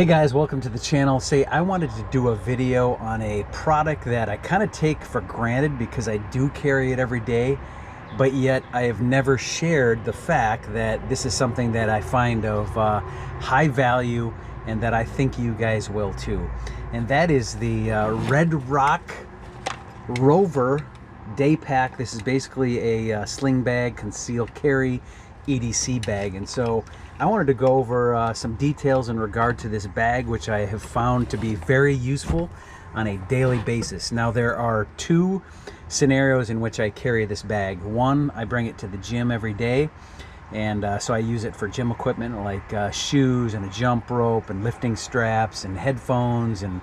Hey guys, welcome to the channel. I wanted to do a video on a product that I kind of take for granted because I do carry it every day, but yet I have never shared the fact that this is something that I find of high value and that I think you guys will too. And that is the Red Rock Rover Day Pack. This is basically a sling bag, concealed carry EDC bag. And so I wanted to go over some details in regard to this bag, which I have found to be very useful on a daily basis. Now, there are two scenarios in which I carry this bag. One, I bring it to the gym every day, and so I use it for gym equipment like shoes and a jump rope and lifting straps and headphones, and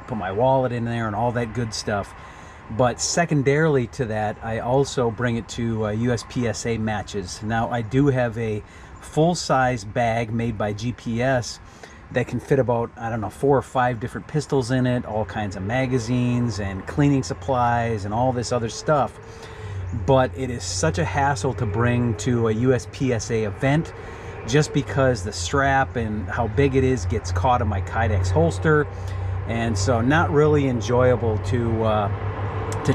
put my wallet in there and all that good stuff. But secondarily to that, I also bring it to USPSA matches. Now, I do have a full-size bag made by GPS that can fit about, I don't know, 4 or 5 different pistols in it, all kinds of magazines and cleaning supplies and all this other stuff. But it is such a hassle to bring to a USPSA event just because the strap and how big it is gets caught in my Kydex holster, and so not really enjoyable to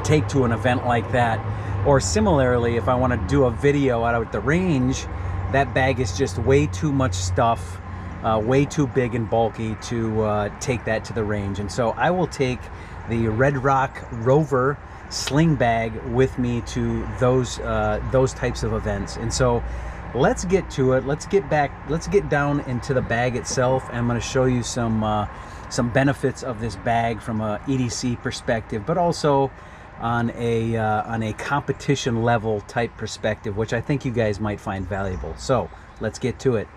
take to an event like that. Or similarly, if I want to do a video out at the range, that bag is just way too much stuff, way too big and bulky to take that to the range. And so I will take the Red Rock Rover sling bag with me to those types of events. And so let's get to it. Let's get down into the bag itself. I'm going to show you some benefits of this bag from a EDC perspective, but also on a competition level type perspective, which I think you guys might find valuable. So let's get to it.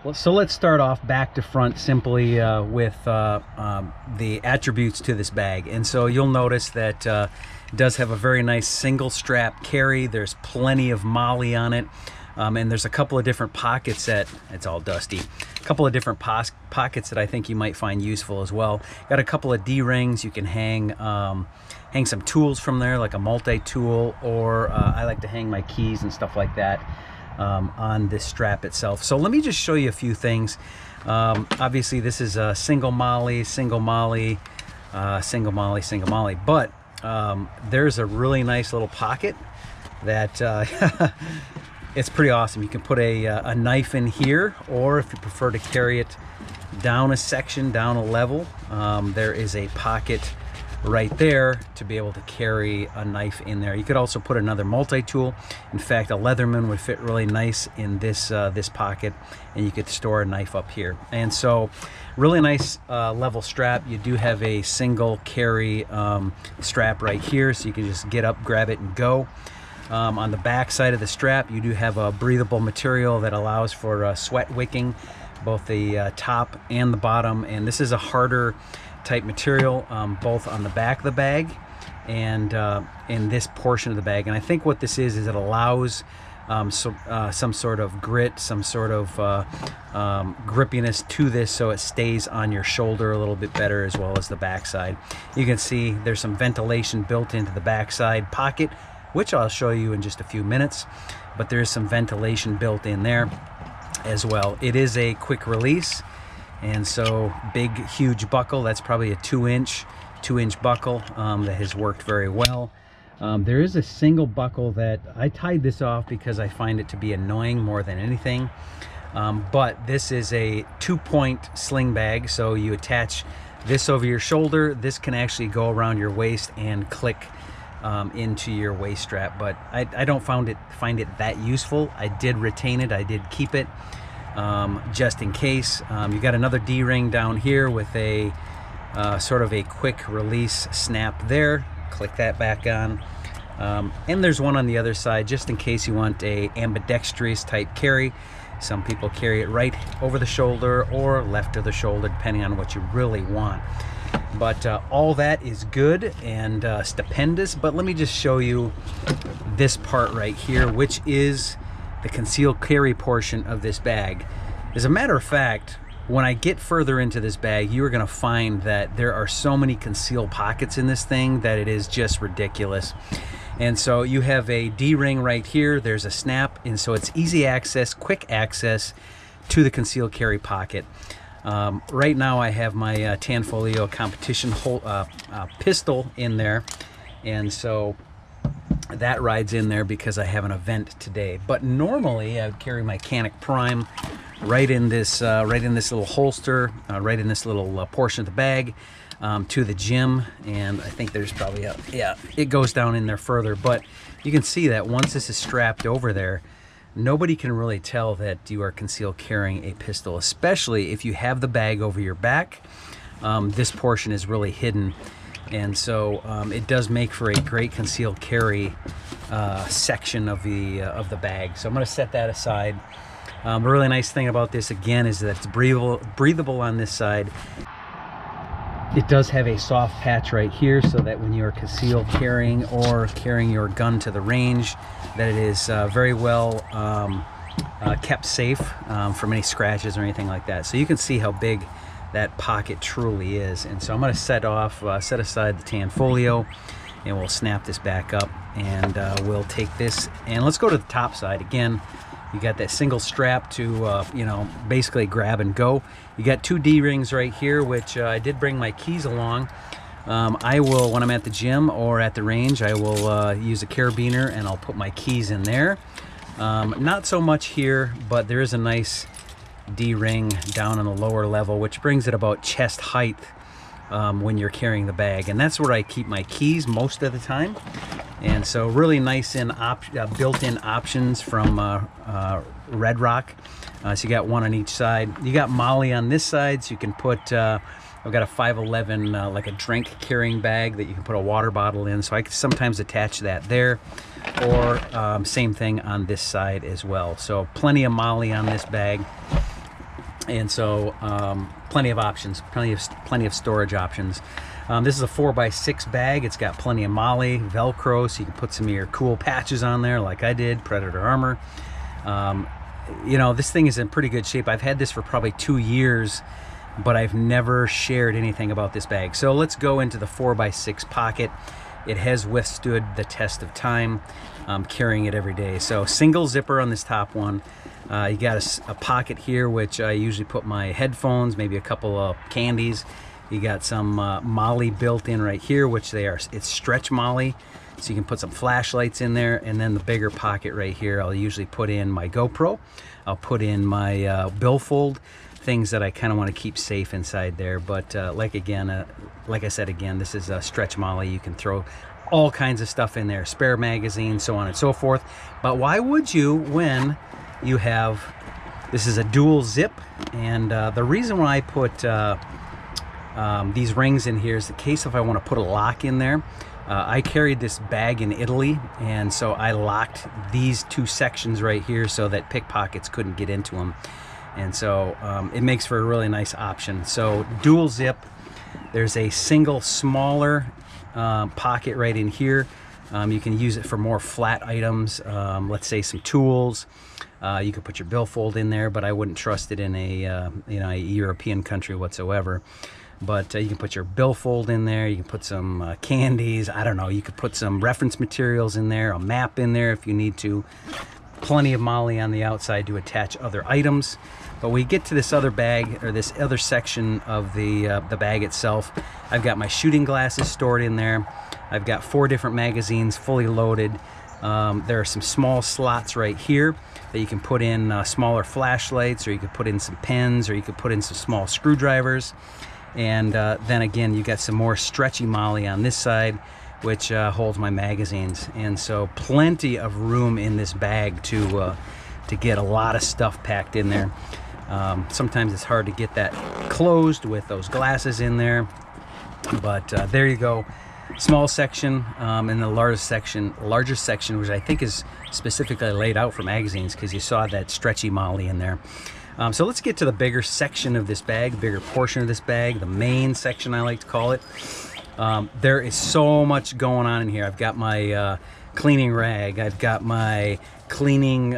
Well, so let's start off back to front simply with the attributes to this bag. And so you'll notice that it does have a very nice single strap carry. There's plenty of MOLLE on it. And there's a couple of different pockets that, it's all dusty, a couple of different pockets that I think you might find useful as well. Got a couple of D-rings. You can hang some tools from there, like a multi-tool, or I like to hang my keys and stuff like that on this strap itself. So let me just show you a few things. Obviously this is a single MOLLE, single MOLLE, single MOLLE, single MOLLE, but there's a really nice little pocket that it's pretty awesome. You can put a knife in here, or if you prefer to carry it down a section, down a level, there is a pocket right there to be able to carry a knife in there. You could also put another multi-tool. In fact, a Leatherman would fit really nice in this this pocket, and you could store a knife up here. And so really nice level strap. You do have a single carry strap right here, so you can just get up, grab it, and go. On the back side of the strap, you do have a breathable material that allows for sweat wicking, both the top and the bottom. And this is a harder type material, both on the back of the bag and in this portion of the bag. And I think what this is it allows some sort of grit, some sort of grippiness to this, so it stays on your shoulder a little bit better, as well as the back side. You can see there's some ventilation built into the backside pocket, which I'll show you in just a few minutes, but there's some ventilation built in there as well. It is a quick release, and so big, huge buckle. That's probably a 2-inch buckle that has worked very well. There is a single buckle that I tied this off because I find it to be annoying more than anything. But this is a 2-point sling bag, so you attach this over your shoulder. This can actually go around your waist and click into your waist strap, but I don't find it that useful. I did retain it, I did keep it just in case. You got another D-ring down here with a sort of a quick release snap there. Click that back on, and there's one on the other side just in case you want a ambidextrous type carry. Some people carry it right over the shoulder or left of the shoulder, depending on what you really want. But all that is good and stupendous. But let me just show you this part right here, which is the concealed carry portion of this bag. As a matter of fact, when I get further into this bag, you are going to find that there are so many concealed pockets in this thing that it is just ridiculous. And so you have a D-ring right here. There's a snap, and so it's easy access, quick access to the concealed carry pocket. Right now I have my Tanfolio competition pistol in there, and so that rides in there because I have an event today. But normally I would carry my Canic Prime right in this little holster, right in this little portion of the bag, to the gym. And I think there's probably it goes down in there further, but you can see that once this is strapped over there, nobody can really tell that you are concealed carrying a pistol, especially if you have the bag over your back. This portion is really hidden, and so it does make for a great concealed carry section of the bag. So I'm going to set that aside. The really nice thing about this, again, is that it's breathable on this side. It does have a soft patch right here, so that when you're concealed carrying or carrying your gun to the range, that it is very well kept safe from any scratches or anything like that. So you can see how big that pocket truly is. And so I'm going to set aside the Tanfolio, and we'll snap this back up, and we'll take this, and let's go to the top side. Again, you got that single strap to basically grab and go. You got 2 D-rings right here, which I did bring my keys along. I will, when I'm at the gym or at the range, I will use a carabiner, and I'll put my keys in there. Not so much here, but there is a nice D-ring down on the lower level, which brings it about chest height when you're carrying the bag, and that's where I keep my keys most of the time. And so really nice built-in options from Red Rock. So you got one on each side. You got Molly on this side, so you can put I've got a 511 like a drink carrying bag that you can put a water bottle in, so I can sometimes attach that there, or same thing on this side as well. So plenty of Molly on this bag, and so plenty of options, plenty of storage options. This is a 4x6 bag. It's got plenty of Molly, Velcro, so you can put some of your cool patches on there like I did, Predator armor. This thing is in pretty good shape. I've had this for probably 2 years, but I've never shared anything about this bag. So let's go into the 4x6 pocket. It has withstood the test of time. I'm carrying it every day. So single zipper on this top one. You got a pocket here, which I usually put my headphones, maybe a couple of candies. You got some Molly built in right here, which it's stretch Molly, so you can put some flashlights in there. And then the bigger pocket right here, I'll usually put in my GoPro. I'll put in my billfold, things that I kind of want to keep safe inside there. But like I said again, this is a stretch Molly. You can throw all kinds of stuff in there, spare magazines, so on and so forth. But why would you when you have, this is a dual zip, and the reason why I put these rings in here is in case if I want to put a lock in there. I carried this bag in Italy, and so I locked these 2 sections right here so that pickpockets couldn't get into them. And so it makes for a really nice option. So dual zip. There's a single smaller pocket right in here. You can use it for more flat items, let's say some tools. You could put your billfold in there, but I wouldn't trust it in a European country whatsoever. But you can put your billfold in there. You can put some candies. I don't know. You could put some reference materials in there, a map in there if you need to. Plenty of Molly on the outside to attach other items. But we get to this other bag, or this other section of the bag itself. I've got my shooting glasses stored in there. I've got 4 different magazines fully loaded. There are some small slots right here that you can put in smaller flashlights, or you could put in some pens, or you could put in some small screwdrivers. And then again, you got some more stretchy Molly on this side, which holds my magazines. And so plenty of room in this bag to get a lot of stuff packed in there. Sometimes it's hard to get that closed with those glasses in there, but there you go. Small section, and the larger section, which I think is specifically laid out for magazines, because you saw that stretchy Molly in there. So let's get to the bigger section of this bag, bigger portion of this bag, the main section I like to call it. There is so much going on in here. I've got my cleaning rag. I've got my cleaning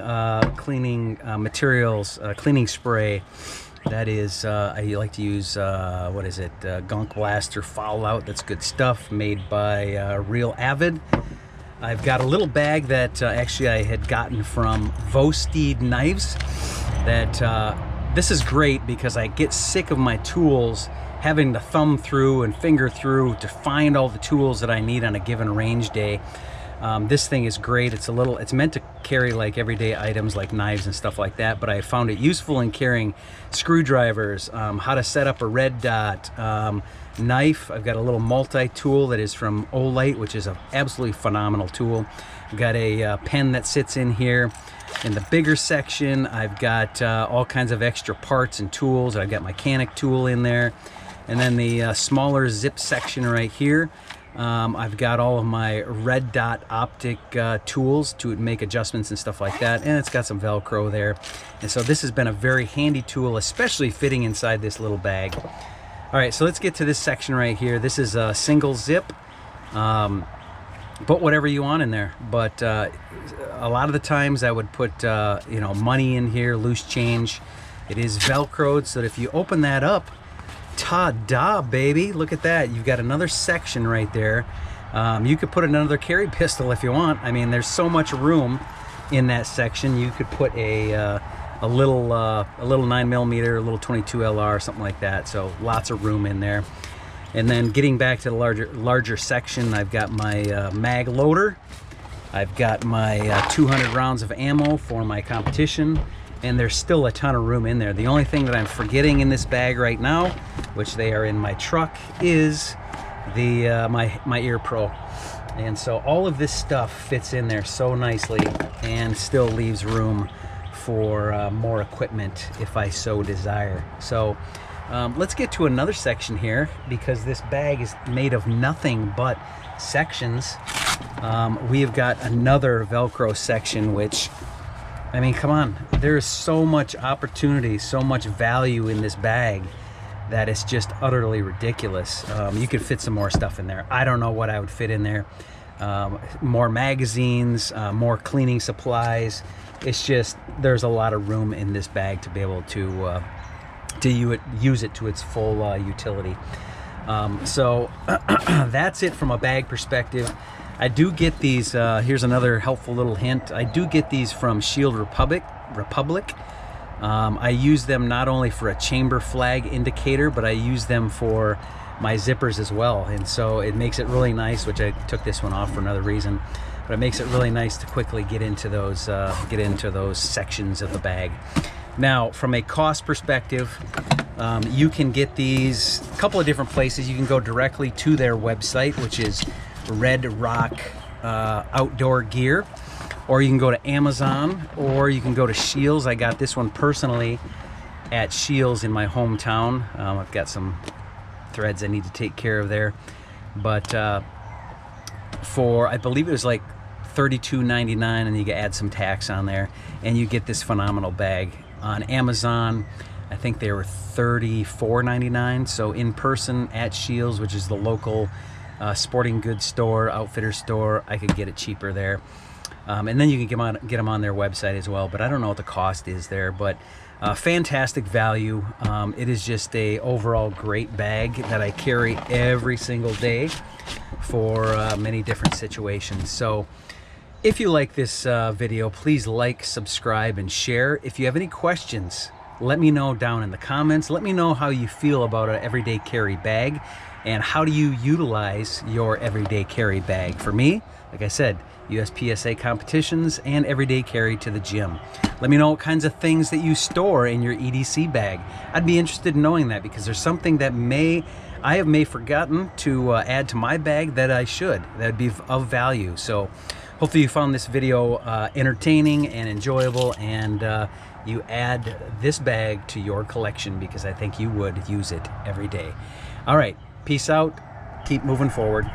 materials, cleaning spray. That is, I like to use, what is it, Gunk Blaster Fallout. That's good stuff, made by Real Avid. I've got a little bag that actually I had gotten from Vosteed Knives that This is great because I get sick of my tools having to thumb through and finger through to find all the tools that I need on a given range day. This thing is great. It's meant to carry like everyday items like knives and stuff like that, but I found it useful in carrying screwdrivers, how to set up a red dot, knife. I've got a little multi-tool that is from Olight, which is an absolutely phenomenal tool. I've got a pen that sits in here. In the bigger section, I've got all kinds of extra parts and tools. I've got my mechanic tool in there. And then the smaller zip section right here, I've got all of my red dot optic tools to make adjustments and stuff like that. And it's got some Velcro there. And so this has been a very handy tool, especially fitting inside this little bag. All right, so let's get to this section right here. This is a single zip. Put whatever you want in there, but a lot of the times I would put you know, money in here, loose change. It is Velcroed, so that if you open that up, ta-da, baby, look at that. You've got another section right there. You could put another carry pistol if you want. I mean, there's so much room in that section. You could put a little 9mm, a little 22 LR, something like that. So lots of room in there. And then getting back to the larger section, I've got my mag loader. I've got my 200 rounds of ammo for my competition, and there's still a ton of room in there. The only thing that I'm forgetting in this bag right now, which they are in my truck, is the my ear pro. And so all of this stuff fits in there so nicely and still leaves room for more equipment if I so desire. So let's get to another section here, because this bag is made of nothing but sections. We have got another Velcro section, which, I mean, come on, there is so much opportunity, so much value in this bag that it's just utterly ridiculous. You could fit some more stuff in there. I don't know what I would fit in there. More magazines, more cleaning supplies. It's just, there's a lot of room in this bag to be able to use it to its full utility. So that's it from a bag perspective. I do get these, here's another helpful little hint. I do get these from Shield Republic. I use them not only for a chamber flag indicator, but I use them for my zippers as well. And so it makes it really nice, which I took this one off for another reason, but it makes it really nice to quickly get into those sections of the bag. Now, from a cost perspective, you can get these a couple of different places. You can go directly to their website, which is Red Rock Outdoor Gear, or you can go to Amazon, or you can go to Shields. I got this one personally at Shields in my hometown. I've got some threads I need to take care of there, but for, I believe it was like $32.99, and you can add some tax on there, and you get this phenomenal bag. On Amazon, I think they were $34.99. So in person at Shields, which is the local sporting goods store, outfitter store, I could get it cheaper there. And then you can get them on their website as well, but I don't know what the cost is there. But fantastic value. It is just a overall great bag that I carry every single day for many different situations. So if you like this video, please like, subscribe, and share. If you have any questions, let me know down in the comments. Let me know how you feel about an everyday carry bag, and how do you utilize your everyday carry bag. For me, like I said, USPSA competitions and everyday carry to the gym. Let me know what kinds of things that you store in your EDC bag. I'd be interested in knowing that, because there's something that I have forgotten to add to my bag that I should. That would be of value. So hopefully you found this video entertaining and enjoyable, and you add this bag to your collection, because I think you would use it every day. All right, peace out. Keep moving forward.